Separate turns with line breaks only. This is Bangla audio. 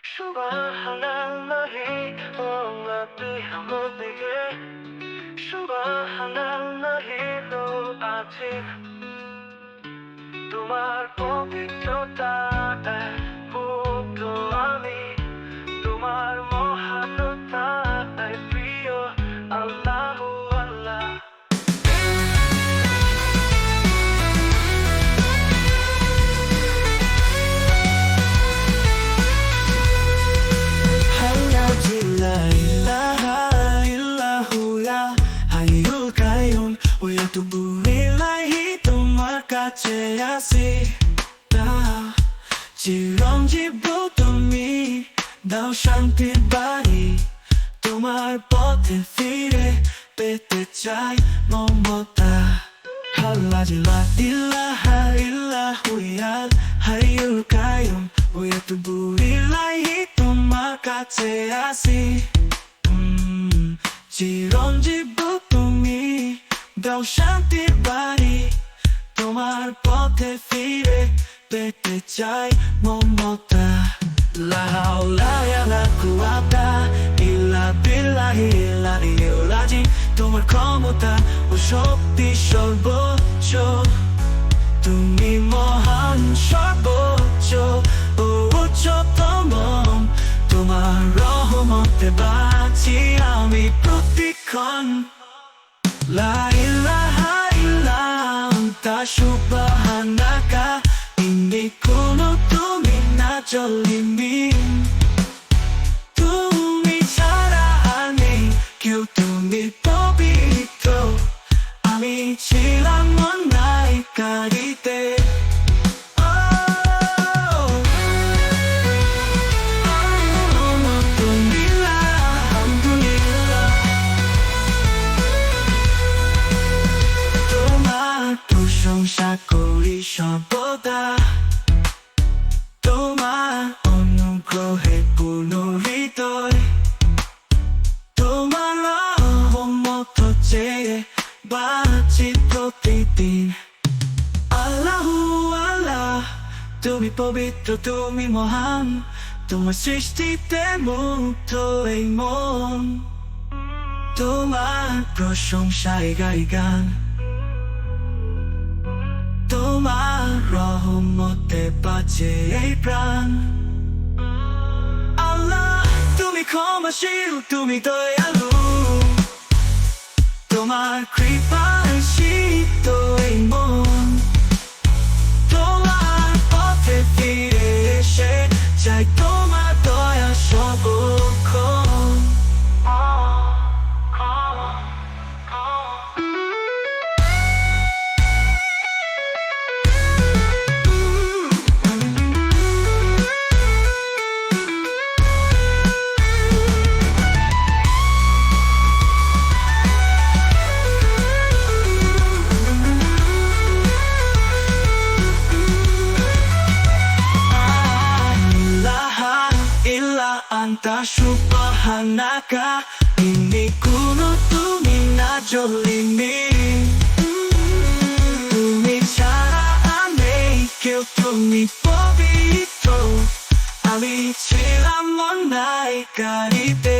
সুবহানাল্লাহি আল্লাহ তুই আমাদেরকে সুবহানাল্লাহি লো আছে তোমার পবিত্রতায় মুগ্ধ আমি তোমার মহানতায় প্রিয় আল্লাহু আল্লাহ তোমার কাছে আসি চিরঞ্জীব তুমি দাও শান্তির বাড়ি তোমার পথে ফিরে পেতে চাই মমতা আল্লাহ জিলা ইলাহা ইল্লাহু ইয়াল হাইয়ুল কাইয়ুম ওয়া তুবু ইলাইহি তোমার কাছে আসি চিরঞ্জীব তুমি দাও শান্তির বাড়ি তোমার পথে ফিরে পেতে চাই মমতা লা হাওলা ওয়ালা কুওয়াতা ইল্লা বিল্লাহিল আলিয়্যিল আযীম তোমার ক্ষমতা ও শক্তি সর্বোচ্চ তুমি মহান সর্বোচ্চ ও উচ্চতম তোমার রহমতে বাঁচি আমি প্রতিক্ষণ লা ইলাহা ইল্লা আনতা সুবহানাকা ইন্নী কুনতু মিনাজ জালিমিন তুমি ছাড়া আর নেই কেউ তুমি পবিত্র আমি ছিলাম অন্যায়কারীতে প্রশংসা করি সর্বদা তোমার অনুগ্রহে পূর্ণ হৃদয় তোমার রহমত চেয়ে বাঁচি প্রতিদিন আল্লাহু আল্লাহ তুমি পবিত্র তুমি মহান তোমার সৃষ্টিতে মুগ্ধ এই মন তোমার প্রশংসায় গাই গান তোমার রহমতে বাঁচে এই প্রাণ আল্লাহ তুমি ক্ষমাশীল তুমি দয়ালু তোমার কৃপায় শীত এই মন তোমার পথে ফিরে এসে চাই তোমার দয়া সর্বক্ষণ Anta subhanaka inni kuntu minaz zalimin তুমি ছাড়া আর নেই কেউ তুমি পবিত্র আমি ছিলাম অন্যায়কারীতে